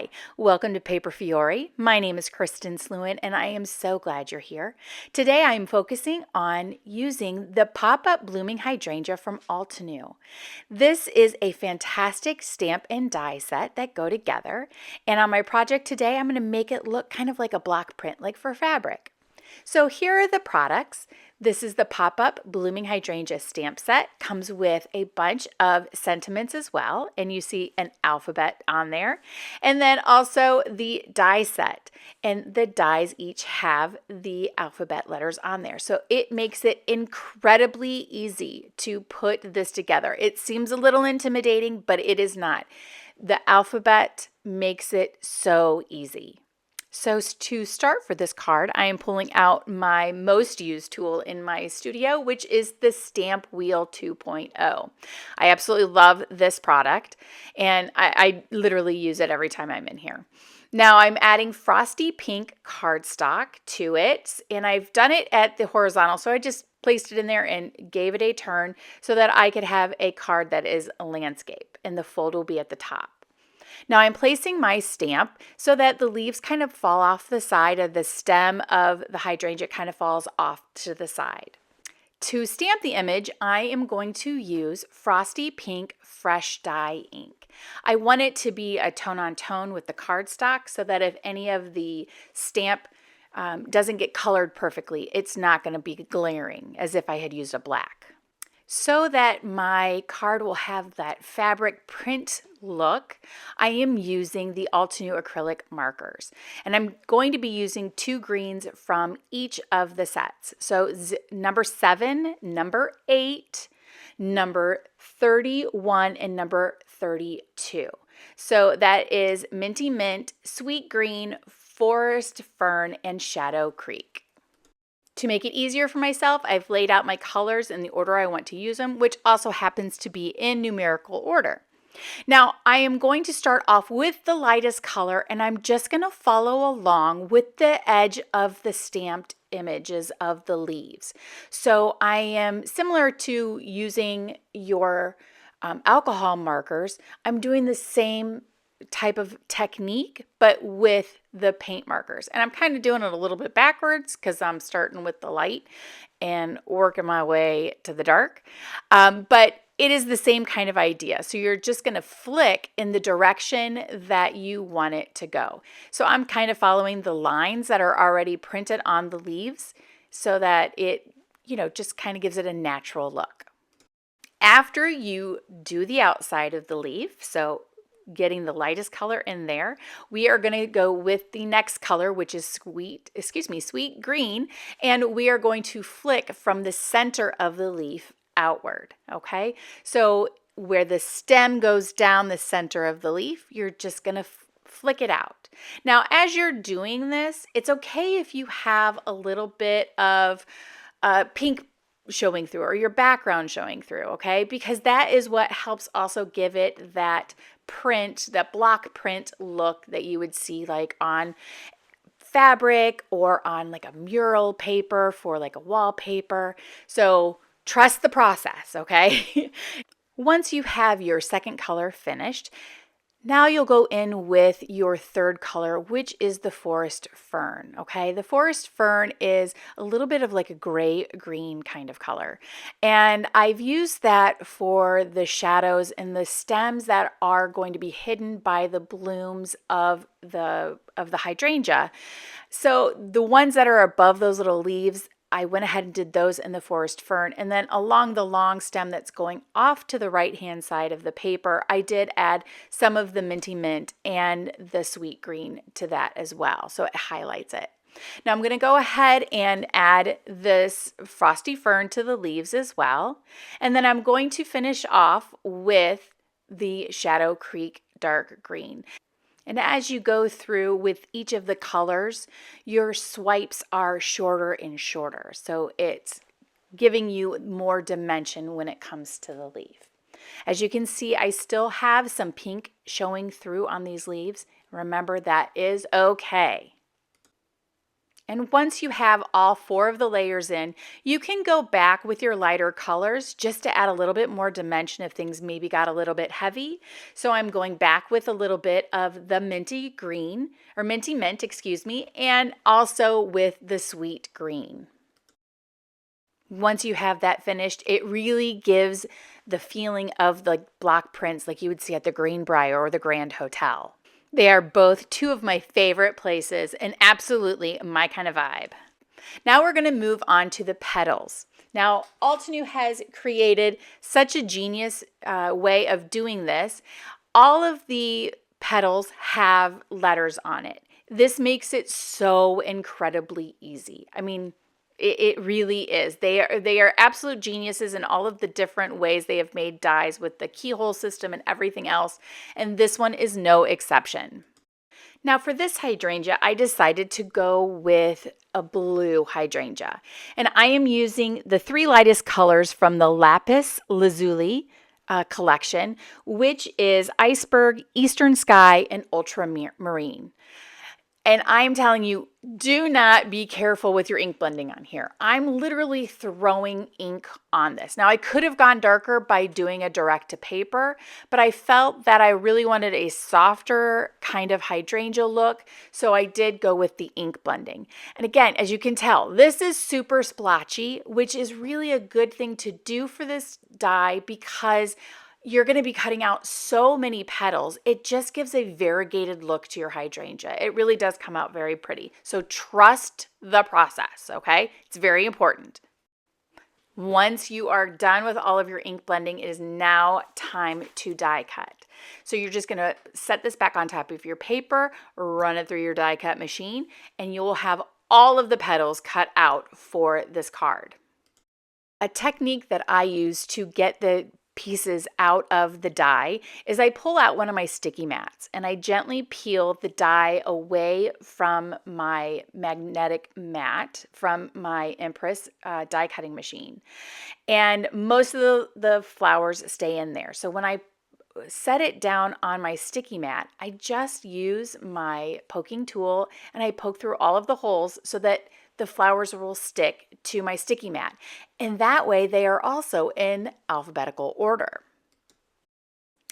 Hi, welcome to Paper Fiore. My name is Kristen Sluin and I am so glad you're here. Today I'm focusing on using the pop-up Blooming Hydrangea from Altenew. This is a fantastic stamp and die set that go together, and on my project today I'm going to make it look kind of like a block print, like for fabric. So here are the products. This is the pop-up Blooming Hydrangea stamp set. Comes with a bunch of sentiments as well, and you see an alphabet on there. And then also the die set, and the dies each have the alphabet letters on there. So it makes it incredibly easy to put this together. It seems a little intimidating, but it is not. The alphabet makes it so easy. So to start for this card, I am pulling out my most used tool in my studio, which is the Stampwheel 2.0. I absolutely love this product, and I literally use it every time I'm in here. Now I'm adding Frosty Pink cardstock to it, and I've done it at the horizontal, so I just placed it in there and gave it a turn so that I could have a card that is a landscape, and the fold will be at the top. Now I'm placing my stamp so that the leaves kind of fall off the side of the stem of the hydrangea, kind of falls off to the side. To stamp the image, I am going to use Frosty Pink Fresh Dye ink. I want it to be a tone-on-tone with the cardstock so that if any of the stamp doesn't get colored perfectly, it's not going to be glaring as if I had used a black. So that my card will have that fabric print look, I am using the Altenew acrylic markers. And I'm going to be using 2 greens from each of the sets. So number 7, number 8, number 31, and number 32. So that is Minty Mint, Sweet Green, Forest Fern, and Shadow Creek. To make it easier for myself, I've laid out my colors in the order I want to use them, which also happens to be in numerical order. Now, I am going to start off with the lightest color, and I'm just going to follow along with the edge of the stamped images of the leaves. So I am similar to using your alcohol markers. I'm doing the same type of technique, but with the paint markers. And I'm kind of doing it a little bit backwards because I'm starting with the light and working my way to the dark. But it is the same kind of idea. So you're just going to flick in the direction that you want it to go. So I'm kind of following the lines that are already printed on the leaves so that it, just kind of gives it a natural look. After you do the outside of the leaf, so getting the lightest color in there, we are going to go with the next color, which is sweet green, and we are going to flick from the center of the leaf outward. Okay, so where the stem goes down the center of the leaf, you're just going to flick it out. Now, as you're doing this, it's okay if you have a little bit of pink showing through or your background showing through, okay? Because that is what helps also give it that print, that block print look that you would see like on fabric or on like a mural paper for like a wallpaper. So trust the process, okay? Once you have your second color finished, now you'll go in with your third color, which is the forest fern, okay? The forest fern is a little bit of like a gray-green kind of color. And I've used that for the shadows and the stems that are going to be hidden by the blooms of the hydrangea. So the ones that are above those little leaves, I went ahead and did those in the forest fern, and then along the long stem that's going off to the right hand side of the paper, I did add some of the minty mint and the sweet green to that as well, so it highlights it. Now I'm going to go ahead and add this frosty fern to the leaves as well, and then I'm going to finish off with the Shadow Creek dark green. And as you go through with each of the colors, your swipes are shorter and shorter. So it's giving you more dimension when it comes to the leaf. As you can see, I still have some pink showing through on these leaves. Remember, that is okay. And once you have all 4 of the layers in, you can go back with your lighter colors just to add a little bit more dimension if things maybe got a little bit heavy. So I'm going back with a little bit of the minty green, or minty mint, excuse me, and also with the sweet green. Once you have that finished, it really gives the feeling of the block prints like you would see at the Greenbrier or the Grand Hotel. They are both 2 of my favorite places and absolutely my kind of vibe. Now we're going to move on to the petals. Now, Altenew has created such a genius way of doing this. All of the petals have letters on it. This makes it so incredibly easy. I mean, it really is. They are absolute geniuses in all of the different ways they have made dies with the keyhole system and everything else, and this one is no exception. Now for this hydrangea, I decided to go with a blue hydrangea, and I am using the 3 lightest colors from the Lapis Lazuli collection, which is Iceberg, Eastern Sky, and Ultramarine. And I'm telling you, do not be careful with your ink blending on here. I'm literally throwing ink on this. Now, I could have gone darker by doing a direct to paper, but I felt that I really wanted a softer kind of hydrangea look, so I did go with the ink blending. And again, as you can tell, this is super splotchy, which is really a good thing to do for this die because you're going to be cutting out so many petals. It just gives a variegated look to your hydrangea. It really does come out very pretty. So trust the process, okay? It's very important. Once you are done with all of your ink blending, it is now time to die cut. So you're just going to set this back on top of your paper, run it through your die cut machine, and you will have all of the petals cut out for this card. A technique that I use to get the pieces out of the die is I pull out one of my sticky mats and I gently peel the die away from my magnetic mat from my Empress die cutting machine. And most of the flowers stay in there. So when I set it down on my sticky mat, I just use my poking tool and I poke through all of the holes so that the flowers will stick to my sticky mat. And that way they are also in alphabetical order.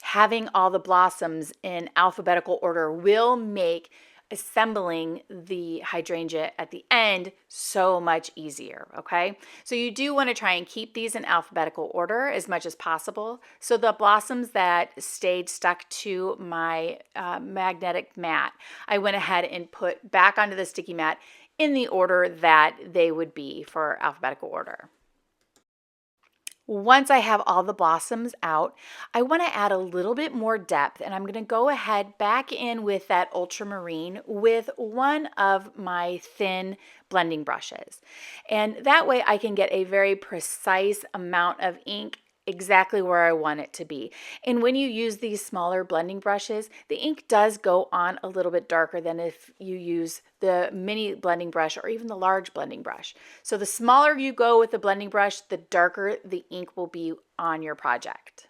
Having all the blossoms in alphabetical order will make assembling the hydrangea at the end so much easier, okay? So you do want to try and keep these in alphabetical order as much as possible. So the blossoms that stayed stuck to my magnetic mat, I went ahead and put back onto the sticky mat in the order that they would be for alphabetical order. Once I have all the blossoms out, I want to add a little bit more depth, and I'm going to go ahead back in with that ultramarine with one of my thin blending brushes. And that way I can get a very precise amount of ink exactly where I want it to be. And when you use these smaller blending brushes, the ink does go on a little bit darker than if you use the mini blending brush or even the large blending brush. So the smaller you go with the blending brush, the darker the ink will be on your project.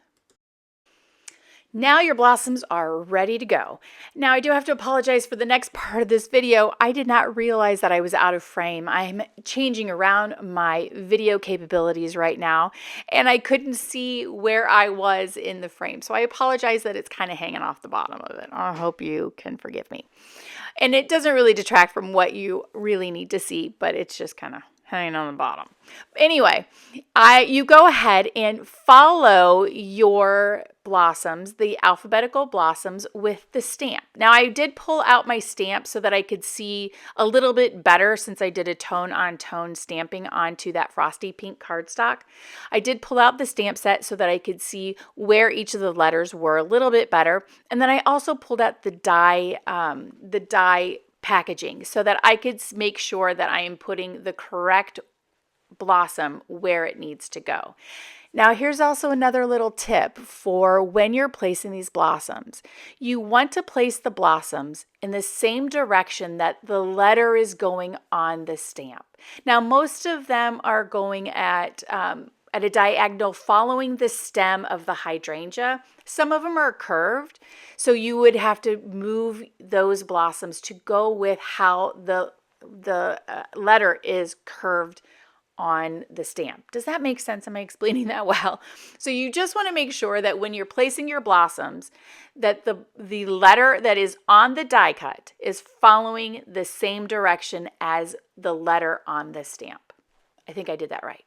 Now your blossoms are ready to go. Now I do have to apologize for the next part of this video. I did not realize that I was out of frame. I'm changing around my video capabilities right now, and I couldn't see where I was in the frame. So I apologize that it's kind of hanging off the bottom of it. I hope you can forgive me. And it doesn't really detract from what you really need to see, but it's just kind of hanging on the bottom. Anyway, you go ahead and follow your blossoms, the alphabetical blossoms, with the stamp. Now I did pull out my stamp so that I could see a little bit better since I did a tone-on-tone stamping onto that Frosty Pink cardstock. I did pull out the stamp set so that I could see where each of the letters were a little bit better. And then I also pulled out the die packaging so that I could make sure that I am putting the correct blossom where it needs to go. Now here's also another little tip for when you're placing these blossoms. You want to place the blossoms in the same direction that the letter is going on the stamp. Now most of them are going at a diagonal following the stem of the hydrangea. Some of them are curved, so you would have to move those blossoms to go with how the letter is curved on the stamp. Does that make sense? Am I explaining that well? So you just want to make sure that when you're placing your blossoms, that the letter that is on the die cut is following the same direction as the letter on the stamp. I think I did that right.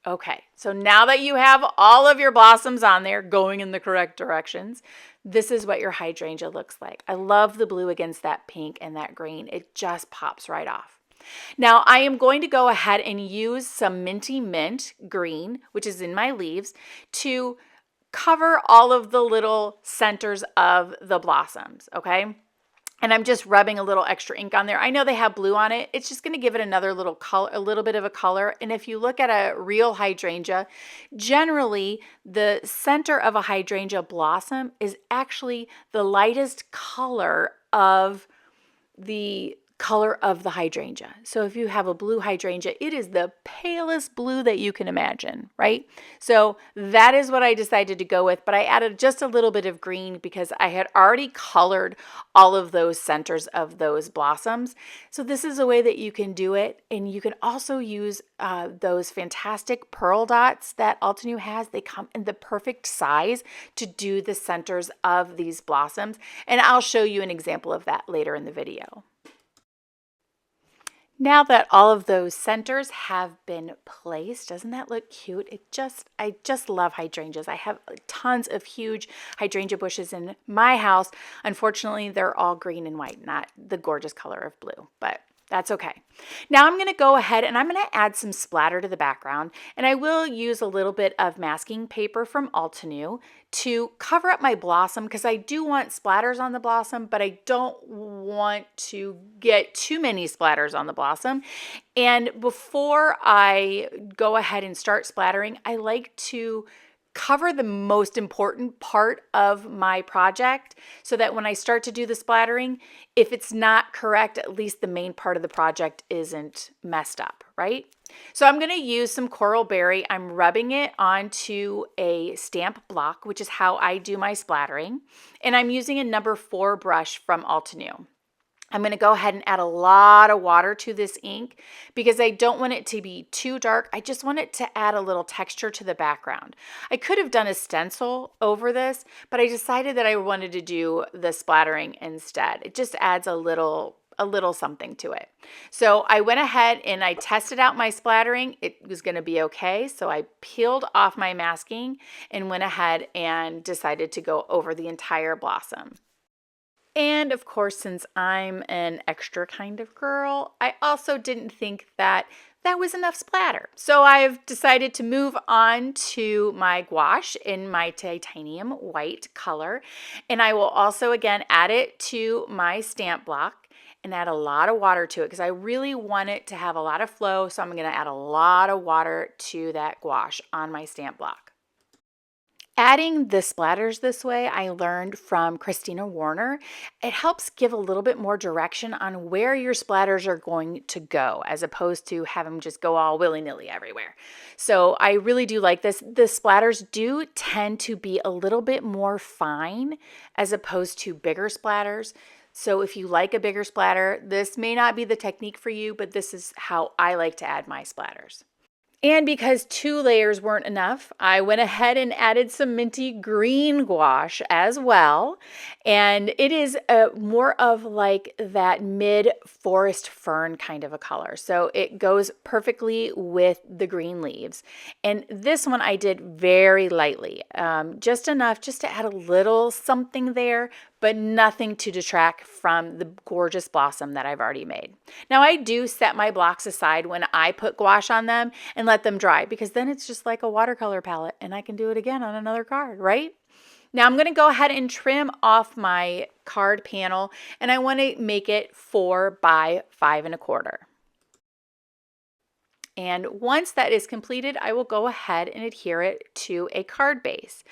Okay, so now that you have all of your blossoms on there going in the correct directions, this is what your hydrangea looks like. I love the blue against that pink and that green. It just pops right off. Now I am going to go ahead and use some Minty Mint green, which is in my leaves, to cover all of the little centers of the blossoms, okay? And I'm just rubbing a little extra ink on there. I know they have blue on it. It's just going to give it another little color, a little bit of a color. And if you look at a real hydrangea, generally the center of a hydrangea blossom is actually the lightest color of the hydrangea. So if you have a blue hydrangea, it is the palest blue that you can imagine, right? So that is what I decided to go with, but I added just a little bit of green because I had already colored all of those centers of those blossoms. So this is a way that you can do it, and you can also use those fantastic pearl dots that Altenew has. They come in the perfect size to do the centers of these blossoms, and I'll show you an example of that later in the video. Now that all of those centers have been placed, doesn't that look cute? I just love hydrangeas. I have tons of huge hydrangea bushes in my house. Unfortunately, they're all green and white, not the gorgeous color of blue, but that's okay. Now I'm going to go ahead and I'm going to add some splatter to the background, and I will use a little bit of masking paper from Altenew to cover up my blossom because I do want splatters on the blossom, but I don't want to get too many splatters on the blossom. And before I go ahead and start splattering, I like to cover the most important part of my project so that when I start to do the splattering, if it's not correct, at least the main part of the project isn't messed up, right? So I'm going to use some coral berry. I'm rubbing it onto a stamp block, which is how I do my splattering. And I'm using a number 4 brush from Altenew. I'm going to go ahead and add a lot of water to this ink because I don't want it to be too dark. I just want it to add a little texture to the background. I could have done a stencil over this, but I decided that I wanted to do the splattering instead. It just adds a little something to it. So I went ahead and I tested out my splattering. It was going to be okay. So I peeled off my masking and went ahead and decided to go over the entire blossom. And of course, since I'm an extra kind of girl, I also didn't think that was enough splatter. So I've decided to move on to my gouache in my titanium white color. And I will also again add it to my stamp block and add a lot of water to it because I really want it to have a lot of flow. So I'm going to add a lot of water to that gouache on my stamp block. Adding the splatters this way, I learned from Christina Warner. It helps give a little bit more direction on where your splatters are going to go, as opposed to have them just go all willy-nilly everywhere. So I really do like this. The splatters do tend to be a little bit more fine as opposed to bigger splatters. So if you like a bigger splatter, this may not be the technique for you, but this is how I like to add my splatters. And because 2 layers weren't enough, I went ahead and added some minty green gouache as well. And it is more of like that mid-forest fern kind of a color. So it goes perfectly with the green leaves. And this one I did very lightly, just enough just to add a little something there, but nothing to detract from the gorgeous blossom that I've already made. Now I do set my blocks aside when I put gouache on them and let them dry, because then it's just like a watercolor palette and I can do it again on another card, right? Now I'm gonna go ahead and trim off my card panel, and I wanna make it 4 by 5 1/4. And once that is completed, I will go ahead and adhere it to a card base.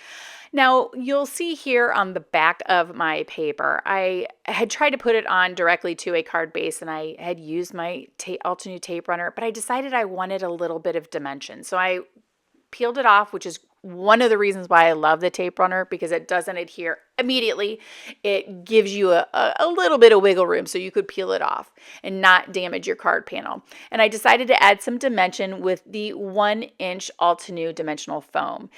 Now, you'll see here on the back of my paper, I had tried to put it on directly to a card base, and I had used my Altenew tape runner, but I decided I wanted a little bit of dimension. So I peeled it off, which is one of the reasons why I love the tape runner, because it doesn't adhere immediately. It gives you a little bit of wiggle room so you could peel it off and not damage your card panel. And I decided to add some dimension with the 1-inch Altenew dimensional foam.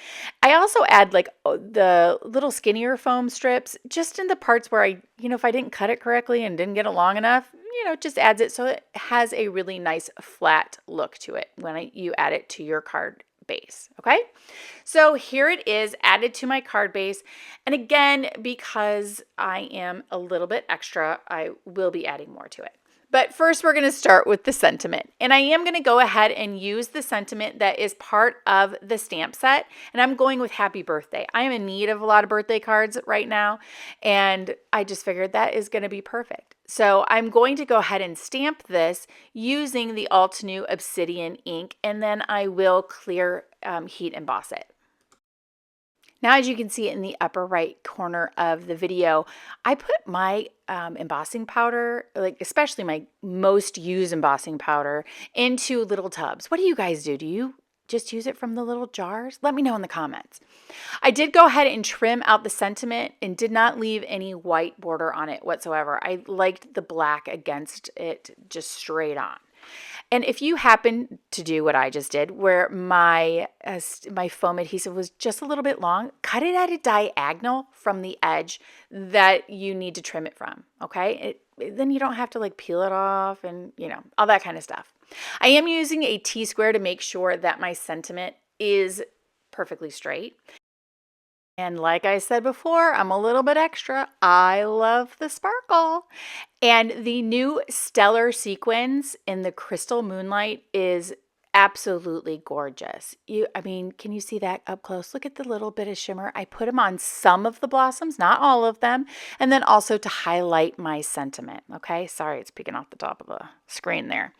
I also add like the little skinnier foam strips just in the parts where if I didn't cut it correctly and didn't get it long enough, just adds it so it has a really nice flat look to it when you add it to your card base. Okay, so here it is added to my card base, and again, because I am a little bit extra, I will be adding more to it. But first, we're going to start with the sentiment. And I am going to go ahead and use the sentiment that is part of the stamp set. And I'm going with happy birthday. I am in need of a lot of birthday cards right now. And I just figured that is going to be perfect. So I'm going to go ahead and stamp this using the Altenew Obsidian ink. And then I will clear heat emboss it. Now, as you can see in the upper right corner of the video, I put my embossing powder, like especially my most used embossing powder, into little tubs. What do you guys do? Do you just use it from the little jars? Let me know in the comments. I did go ahead and trim out the sentiment and did not leave any white border on it whatsoever. I liked the black against it just straight on. And if you happen to do what I just did, where my foam adhesive was just a little bit long, cut it at a diagonal from the edge that you need to trim it from, okay? Then you don't have to like peel it off and, all that kind of stuff. I am using a T-square to make sure that my sentiment is perfectly straight. And like I said before, I'm a little bit extra. I love the sparkle. And the new stellar sequins in the Crystal Moonlight is absolutely gorgeous. Can you see that up close? Look at the little bit of shimmer. I put them on some of the blossoms, not all of them, and then also to highlight my sentiment. Okay, sorry, it's peeking off the top of the screen there.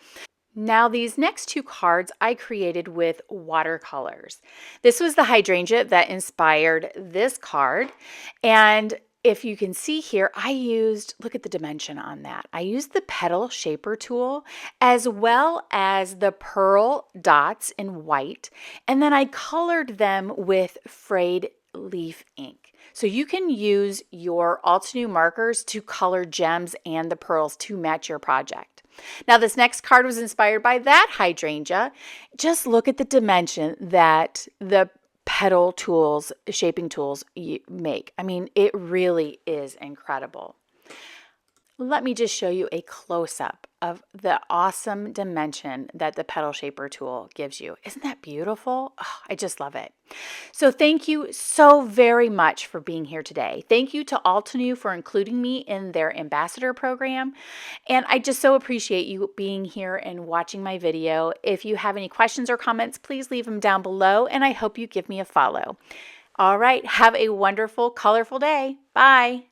Now, these next two cards I created with watercolors. This was the hydrangea that inspired this card. And if you can see here, look at the dimension on that. I used the petal shaper tool as well as the pearl dots in white. And then I colored them with frayed leaf ink. So you can use your Altenew markers to color gems and the pearls to match your project. Now, this next card was inspired by that hydrangea. Just look at the dimension that the petal tools, shaping tools make. It really is incredible. Let me just show you a close-up of the awesome dimension that the petal shaper tool gives you. Isn't that beautiful? Oh, I just love it. So thank you so very much for being here today. Thank you to Altenew for including me in their Ambassador program. And I just so appreciate you being here and watching my video. If you have any questions or comments, please leave them down below, and I hope you give me a follow. All right, have a wonderful, colorful day. Bye.